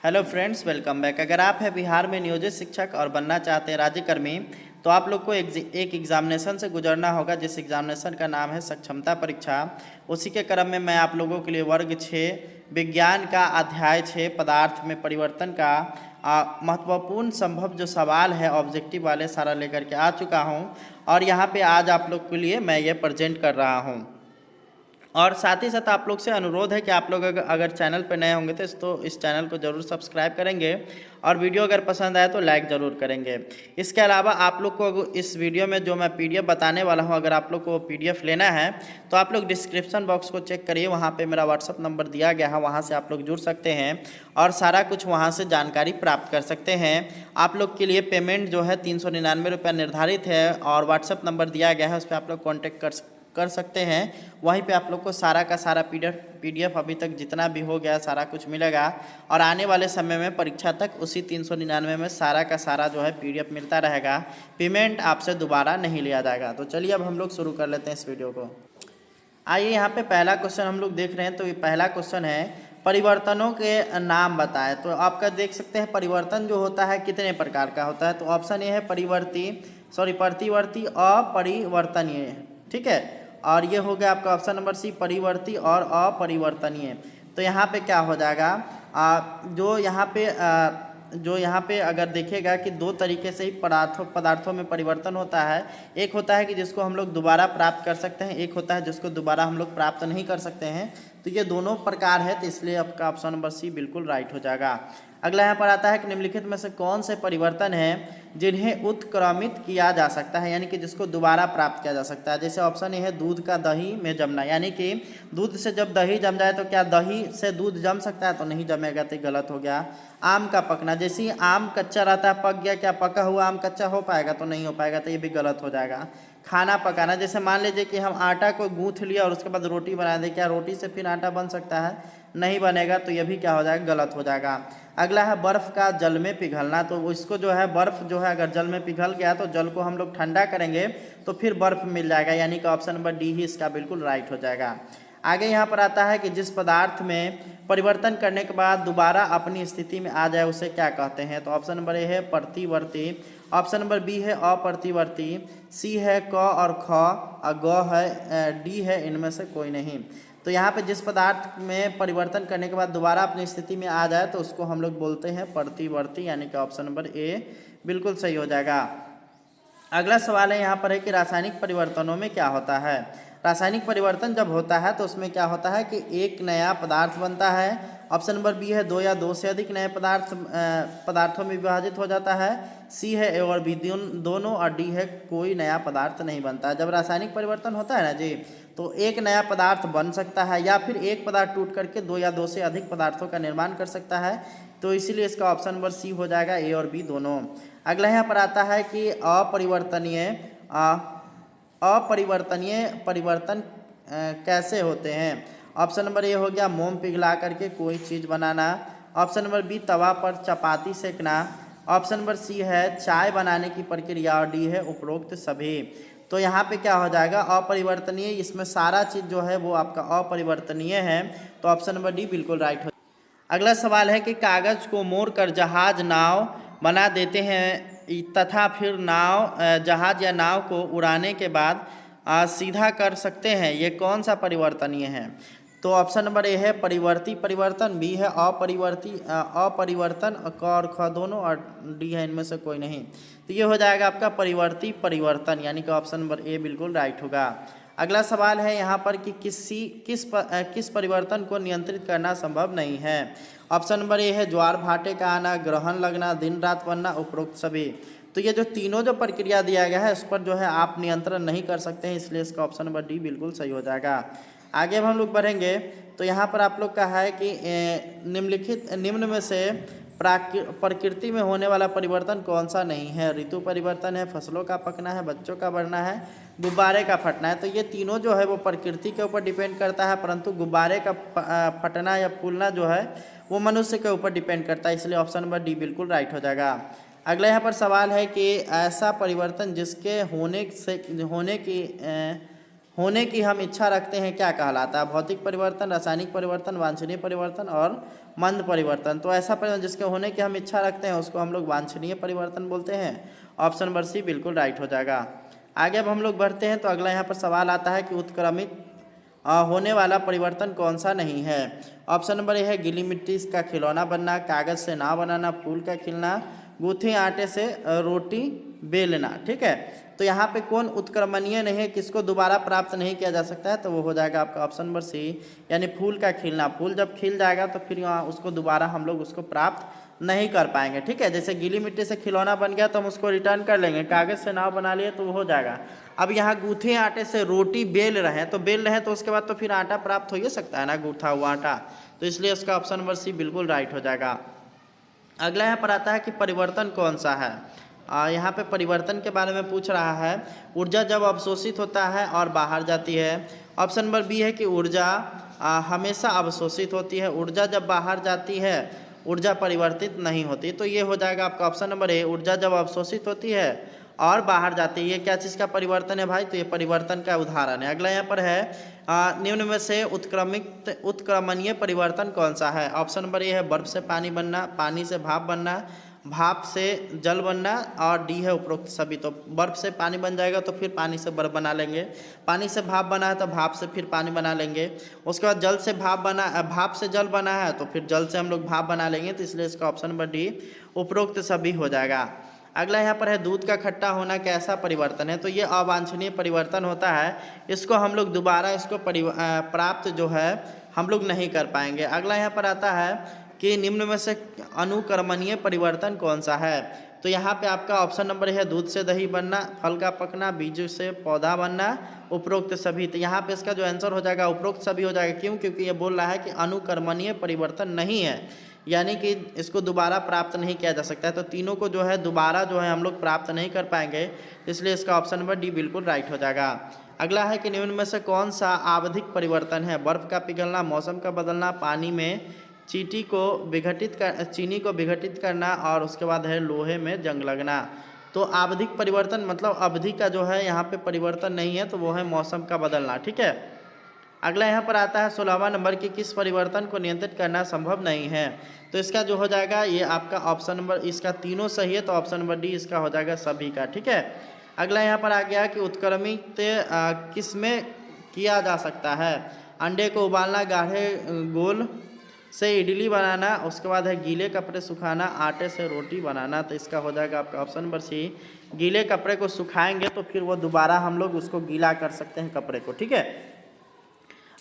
Hello friends, welcome back. अगर आप हैं बिहार में नियोजित शिक्षक और बनना चाहते हैं राज्यकर्मी, तो आप लोग को एक एग्जामिनेशन से गुजरना होगा, जिस एग्जामिनेशन का नाम है सक्षमता परीक्षा। उसी के क्रम में मैं आप लोगों के लिए वर्ग 6 विज्ञान का अध्याय 6 पदार्थ में परिवर्तन का महत्वपूर्ण संभव जो सवाल है ऑब्जेक्टिव वाले सारा लेकर के आ चुका हूँ। और यहाँ पे आज आप लोग के लिए मैं ये प्रेजेंट कर रहा हूँ। और साथ ही साथ आप लोग से अनुरोध है कि आप लोग अगर चैनल पर नए होंगे तो इस चैनल को ज़रूर सब्सक्राइब करेंगे और वीडियो अगर पसंद आए तो लाइक ज़रूर करेंगे। इसके अलावा आप लोग को इस वीडियो में जो मैं पीडीएफ बताने वाला हूं, अगर आप लोग को पीडीएफ लेना है तो आप लोग डिस्क्रिप्शन बॉक्स को चेक करिए, वहां पे मेरा व्हाट्सअप नंबर दिया गया है, वहां से आप लोग जुड़ सकते हैं और सारा कुछ वहाँ से जानकारी प्राप्त कर सकते हैं। आप लोग के लिए पेमेंट जो है 399 रुपया निर्धारित है और व्हाट्सअप नंबर दिया गया है, उस पर आप लोग कॉन्टेक्ट कर सकते हैं। वहीं पे आप लोग को सारा का सारा पीडीएफ अभी तक जितना भी हो गया सारा कुछ मिलेगा और आने वाले समय में परीक्षा तक उसी 399 में सारा का सारा जो है पीडीएफ मिलता रहेगा। पेमेंट आपसे दोबारा नहीं लिया जाएगा। तो चलिए अब हम लोग शुरू कर लेते हैं इस वीडियो को। आइए यहाँ पे पहला क्वेश्चन हम लोग देख रहे हैं। तो ये पहला क्वेश्चन है, परिवर्तनों के नाम बताएं। तो आपका देख सकते हैं परिवर्तन जो होता है कितने प्रकार का होता है। तो ऑप्शन ए है प्रतिवर्ती, अपरिवर्तनीय, ठीक है। और ये हो गया आपका ऑप्शन नंबर सी, परिवर्ती और अपरिवर्तनीय। तो यहाँ पे क्या हो जाएगा, जो यहाँ पे अगर देखेगा कि दो तरीके से ही पदार्थों में परिवर्तन होता है। एक होता है कि जिसको हम लोग दोबारा प्राप्त कर सकते हैं, एक होता है जिसको दोबारा हम लोग प्राप्त नहीं कर सकते हैं। तो ये दोनों प्रकार है, तो इसलिए आपका ऑप्शन नंबर सी बिल्कुल राइट हो जाएगा। अगला यहाँ पर आता है कि निम्नलिखित में से कौन से परिवर्तन हैं जिन्हें उत्क्रमित किया जा सकता है, यानी कि जिसको दोबारा प्राप्त किया जा सकता है। जैसे ऑप्शन ए है दूध का दही में जमना, यानी कि दूध से जब दही जम जाए तो क्या दही से दूध जम सकता है, तो नहीं जमेगा, तो गलत हो गया। आम का पकना, जैसे ही आम कच्चा रहता है पक गया, क्या पका हुआ आम कच्चा हो पाएगा, तो नहीं हो पाएगा, तो ये भी गलत हो जाएगा। खाना पकाना, जैसे मान लीजिए कि हम आटा को गूँथ लिया और उसके बाद रोटी बना दें, क्या रोटी से फिर आटा बन सकता है, नहीं बनेगा, तो ये भी क्या हो जाएगा, गलत हो जाएगा। अगला है बर्फ़ का जल में पिघलना। तो इसको जो है बर्फ़ जो है अगर जल में पिघल गया तो जल को हम लोग ठंडा करेंगे तो फिर बर्फ़ मिल जाएगा, यानी कि ऑप्शन नंबर डी ही इसका बिल्कुल राइट हो जाएगा। आगे यहाँ पर आता है कि जिस पदार्थ में परिवर्तन करने के बाद दोबारा अपनी स्थिति में आ जाए उसे क्या कहते हैं। तो ऑप्शन नंबर ए है प्रतिवर्ती, ऑप्शन नंबर बी है अप्रतिवर्ती, सी है क और ख और ग है, डी है इनमें से कोई नहीं। तो यहाँ पे जिस पदार्थ में परिवर्तन करने के बाद दोबारा अपनी स्थिति में आ जाए तो उसको हम लोग बोलते हैं प्रतिवर्ती, यानी कि ऑप्शन नंबर ए बिल्कुल सही हो जाएगा। अगला सवाल है यहाँ पर है कि रासायनिक परिवर्तनों में क्या होता है। रासायनिक परिवर्तन जब होता है तो उसमें क्या होता है कि एक नया पदार्थ बनता है। ऑप्शन नंबर बी है दो या दो से अधिक नए पदार्थों में विभाजित हो जाता है, सी है ए और बी दोनों, और डी है कोई नया पदार्थ नहीं बनता है। जब रासायनिक परिवर्तन होता है ना जी, तो एक नया पदार्थ बन सकता है या फिर एक पदार्थ टूट करके दो या दो से अधिक पदार्थों का निर्माण कर सकता है। तो इसीलिए इसका ऑप्शन नंबर सी हो जाएगा, ए और बी दोनों। अगला यहाँ पर आता है कि अपरिवर्तनीय परिवर्तन कैसे होते हैं। ऑप्शन नंबर ए हो गया मोम पिघला करके कोई चीज़ बनाना, ऑप्शन नंबर बी तवा पर चपाती सेकना, ऑप्शन नंबर सी है चाय बनाने की प्रक्रिया और डी है उपरोक्त सभी। तो यहाँ पे क्या हो जाएगा, अपरिवर्तनीय, इसमें सारा चीज़ जो है वो आपका अपरिवर्तनीय है, तो ऑप्शन नंबर डी बिल्कुल राइट हो। अगला सवाल है कि कागज़ को मोड़ कर जहाज नाव बना देते हैं तथा फिर जहाज या नाव को उड़ाने के बाद सीधा कर सकते हैं, ये कौन सा परिवर्तनीय है। तो ऑप्शन नंबर ए है परिवर्ती परिवर्तन, बी है अपरिवर्तन, क और ख दोनों, और डी है इनमें से कोई नहीं। तो ये हो जाएगा आपका परिवर्ती परिवर्तन, यानी कि ऑप्शन नंबर ए बिल्कुल राइट होगा। अगला सवाल है यहाँ पर कि किस परिवर्तन को नियंत्रित करना संभव नहीं है। ऑप्शन नंबर ए है ज्वार भाटे का आना, ग्रहण लगना, दिन रात बनना, उपरोक्त सभी। तो ये जो तीनों जो प्रक्रिया दिया गया है उस पर जो है आप नियंत्रण नहीं कर सकते हैं, इसलिए इसका ऑप्शन नंबर डी बिल्कुल सही हो जाएगा। आगे हम लोग बढ़ेंगे तो यहाँ पर आप लोग का है कि निम्न में से प्रकृति में होने वाला परिवर्तन कौन सा नहीं है। ऋतु परिवर्तन है, फसलों का पकना है, बच्चों का बढ़ना है, गुब्बारे का फटना है। तो ये तीनों जो है वो प्रकृति के ऊपर डिपेंड करता है, परंतु गुब्बारे का फटना या फूलना जो है वो मनुष्य के ऊपर डिपेंड करता है, इसलिए ऑप्शन नंबर डी बिल्कुल राइट हो जाएगा। अगला यहाँ पर सवाल है कि ऐसा परिवर्तन जिसके होने की हम इच्छा रखते हैं क्या कहलाता है? भौतिक परिवर्तन, रासायनिक परिवर्तन, वांछनीय परिवर्तन और मंद परिवर्तन। तो ऐसा परिवर्तन जिसके होने की हम इच्छा रखते हैं उसको हम लोग वांछनीय परिवर्तन बोलते हैं। ऑप्शन नंबर सी बिल्कुल राइट हो जाएगा। आगे अब हम लोग बढ़ते हैं तो अगला यहाँ पर सवाल आता है कि उत्क्रमित होने वाला परिवर्तन कौन सा नहीं है? ऑप्शन नंबर ए है गीली मिट्टी का खिलौना बनना, कागज से नाव बनाना, फूल का खिलना, गूथे आटे से रोटी बेलना। ठीक है, तो यहाँ पे कौन उत्क्रमणीय नहीं है, किसको दोबारा प्राप्त नहीं किया जा सकता है? तो वो हो जाएगा आपका ऑप्शन नंबर सी, यानी फूल का खिलना। फूल जब खिल जाएगा तो फिर यहाँ उसको दोबारा हम लोग उसको प्राप्त नहीं कर पाएंगे। ठीक है, जैसे गीली मिट्टी से खिलौना बन गया तो हम उसको रिटर्न कर लेंगे, कागज़ से नाव बना लिए तो वो हो जाएगा। अब यहाँ गूथे आटे से रोटी बेल रहे हैं, तो बेल रहे हैं तो उसके बाद तो फिर आटा प्राप्त हो ही सकता है ना, गूथा हुआ आटा। तो इसलिए उसका ऑप्शन नंबर सी बिल्कुल राइट हो जाएगा। अगला यहाँ पर आता है कि परिवर्तन कौन सा है? यहाँ पे परिवर्तन के बारे में पूछ रहा है। ऊर्जा जब अवशोषित होता है और बाहर जाती है। ऑप्शन नंबर बी है कि ऊर्जा हमेशा अवशोषित होती है। ऊर्जा जब बाहर जाती है ऊर्जा परिवर्तित नहीं होती। तो ये हो जाएगा आपका ऑप्शन नंबर ए, ऊर्जा जब अवशोषित होती है और बाहर जाती है। ये क्या चीज़ का परिवर्तन है भाई? तो ये परिवर्तन का उदाहरण है। अगला यहाँ पर है निम्न में से उत्क्रमणीय परिवर्तन कौन सा है? ऑप्शन नंबर ए है बर्फ से पानी बनना, पानी से भाप बनना, भाप से जल बनना, और डी है उपरोक्त सभी। तो बर्फ से पानी बन जाएगा तो फिर पानी से बर्फ बना लेंगे, पानी से भाप बना है तो भाप से फिर पानी बना लेंगे, उसके बाद जल से भाप बना, भाप से जल बना है तो फिर जल से हम लोग भाप बना लेंगे। तो इसलिए इसका ऑप्शन नंबर डी उपरोक्त सभी हो जाएगा। अगला यहाँ पर है दूध का खट्टा होना कैसा परिवर्तन है? तो ये अवांछनीय परिवर्तन होता है, इसको हम लोग दोबारा इसको प्राप्त जो है हम लोग नहीं कर पाएंगे। अगला यहाँ पर आता है कि निम्न में से अनुकर्मणीय परिवर्तन कौन सा है? तो यहाँ पे आपका ऑप्शन नंबर है दूध से दही बनना, फल का पकना, बीज से पौधा बनना, उपरोक्त सभी। तो यहाँ पे इसका जो आंसर हो जाएगा उपरोक्त सभी हो जाएगा। क्यों? क्योंकि ये बोल रहा है कि अनुकर्मणीय परिवर्तन नहीं है, यानी कि इसको दोबारा प्राप्त नहीं किया जा सकता है। तो तीनों को जो है दोबारा जो है हम लोग प्राप्त नहीं कर पाएंगे, इसलिए इसका ऑप्शन नंबर डी बिल्कुल राइट हो जाएगा। अगला है कि निम्न में से कौन सा आवधिक परिवर्तन है? बर्फ का पिघलना, मौसम का बदलना, पानी में चीनी को विघटित करना, और उसके बाद है लोहे में जंग लगना। तो आवधिक परिवर्तन मतलब अवधि का जो है यहाँ पे परिवर्तन नहीं है, तो वो है मौसम का बदलना। ठीक है, अगला यहाँ पर आता है 16वां नंबर की किस परिवर्तन को नियंत्रित करना संभव नहीं है? तो इसका जो हो जाएगा ये आपका ऑप्शन नंबर, इसका तीनों सही है तो ऑप्शन नंबर डी इसका हो जाएगा सभी का। ठीक है, अगला यहाँ पर आ गया कि उत्क्रमित किस में किया जा सकता है? अंडे को उबालना, गाढ़े गोल से इडली बनाना, उसके बाद है गीले कपड़े सुखाना, आटे से रोटी बनाना। तो इसका हो जाएगा आपका ऑप्शन नंबर सी, गीले कपड़े को सुखाएंगे तो फिर वो दोबारा हम लोग उसको गीला कर सकते हैं कपड़े को। ठीक है,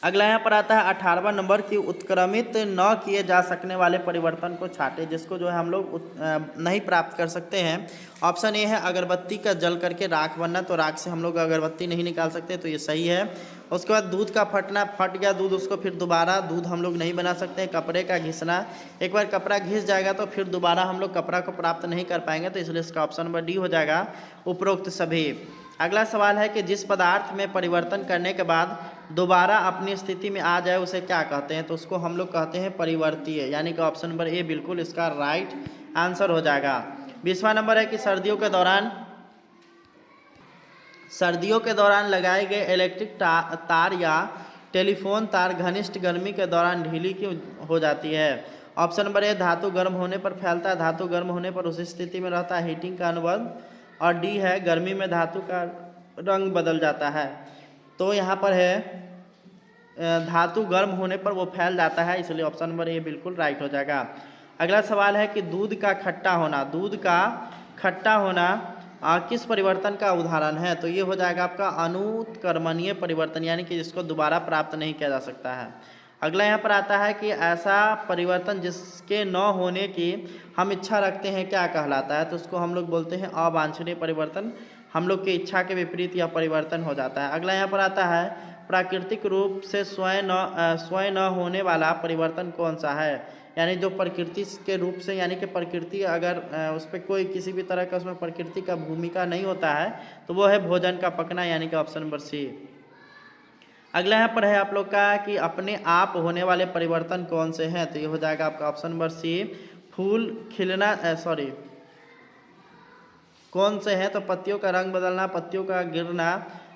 अगला यहाँ पर आता है 18वां नंबर की उत्क्रमित न किए जा सकने वाले परिवर्तन को छाटे, जिसको जो है हम लोग नहीं प्राप्त कर सकते हैं। ऑप्शन ए है अगरबत्ती का जल करके राख बनना, तो राख से हम लोग अगरबत्ती नहीं निकाल सकते, तो ये सही है। उसके बाद दूध का फटना, फट गया दूध उसको फिर दोबारा दूध हम लोग नहीं बना सकते। कपड़े का घिसना, एक बार कपड़ा घिस जाएगा तो फिर दोबारा हम लोग कपड़ा को प्राप्त नहीं कर पाएंगे, तो इसलिए इसका ऑप्शन नंबर डी हो जाएगा उपरोक्त सभी। अगला सवाल है कि जिस पदार्थ में परिवर्तन करने के बाद दोबारा अपनी स्थिति में आ जाए उसे क्या कहते हैं? तो उसको हम लोग कहते हैं परिवर्तीय, यानी कि ऑप्शन नंबर ए बिल्कुल इसका राइट आंसर हो जाएगा। 20वां नंबर है कि सर्दियों के दौरान लगाए गए इलेक्ट्रिक तार या टेलीफोन तार घनिष्ठ गर्मी के दौरान ढीली क्यों हो जाती है? ऑप्शन नंबर ए धातु गर्म होने पर फैलता है, धातु गर्म होने पर उस स्थिति में रहता है, हीटिंग का अनुबंध, और डी है गर्मी में धातु का रंग बदल जाता है। तो यहाँ पर है धातु गर्म होने पर वो फैल जाता है, इसलिए ऑप्शन नंबर ए बिल्कुल राइट हो जाएगा। अगला सवाल है कि दूध का खट्टा होना किस परिवर्तन का उदाहरण है? तो ये हो जाएगा आपका अनुत्क्रमणीय परिवर्तन, यानी कि जिसको दोबारा प्राप्त नहीं किया जा सकता है। अगला यहाँ पर आता है कि ऐसा परिवर्तन जिसके न होने की हम इच्छा रखते हैं क्या कहलाता है? तो उसको हम लोग बोलते हैं अवांछनीय परिवर्तन, हम लोग की इच्छा के विपरीत यह परिवर्तन हो जाता है। अगला यहाँ पर आता है प्राकृतिक रूप से स्वयं न होने वाला परिवर्तन कौन सा है? यानी जो प्रकृति के रूप से, यानी कि प्रकृति अगर उस पर कोई किसी भी तरह का उसमें प्रकृति का भूमिका नहीं होता है, तो वो है भोजन का पकना, यानी कि ऑप्शन नंबर सी। अगला यहाँ पर है आप लोग का कि अपने आप होने वाले परिवर्तन कौन से हैं? तो ये हो जाएगा आपका ऑप्शन नंबर सी, फूल खिलना, कौन से हैं? तो पत्तियों का रंग बदलना, पत्तियों का गिरना,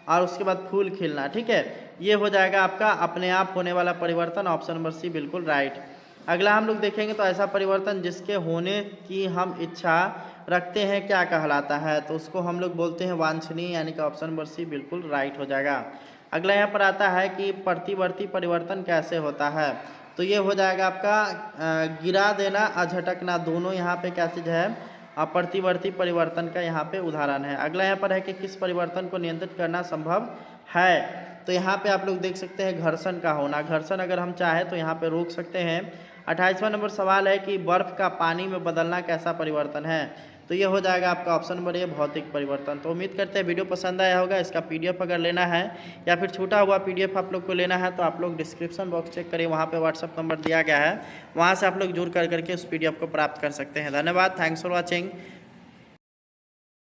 और उसके बाद फूल खिलना। ठीक है, ये हो जाएगा आपका अपने आप होने वाला परिवर्तन, ऑप्शन नंबर सी बिल्कुल राइट। अगला हम लोग देखेंगे तो ऐसा परिवर्तन जिसके होने की हम इच्छा रखते हैं क्या कहलाता है, तो उसको हम लोग बोलते हैं वांछनीय, यानी कि ऑप्शन नंबर सी बिल्कुल राइट हो जाएगा। अगला यहाँ पर आता है कि प्रतिवर्ती परिवर्तन कैसे होता है, तो ये हो जाएगा आपका गिरा देना और झटकना, दोनों यहाँ पे क्या चीज़ है, प्रतिवर्ती परिवर्तन का यहाँ पे उदाहरण है। अगला यहाँ पर है कि किस परिवर्तन को नियंत्रित करना संभव है, तो यहाँ पे आप लोग देख सकते हैं घर्षण का होना। घर्षण अगर हम चाहें तो यहाँ पे रोक सकते हैं। 28वां नंबर सवाल है कि बर्फ का पानी में बदलना कैसा परिवर्तन है, तो ये हो जाएगा आपका ऑप्शन नंबर ए भौतिक परिवर्तन। तो उम्मीद करते हैं वीडियो पसंद आया होगा। इसका पीडीएफ अगर लेना है या फिर छूटा हुआ पीडीएफ आप लोग को लेना है तो आप लोग डिस्क्रिप्शन बॉक्स चेक करिए, वहाँ पे व्हाट्सअप नंबर दिया गया है, वहाँ से आप लोग जुड़ करके उस पीडीएफ को प्राप्त कर सकते हैं। धन्यवाद, थैंक्स फॉर वॉचिंग।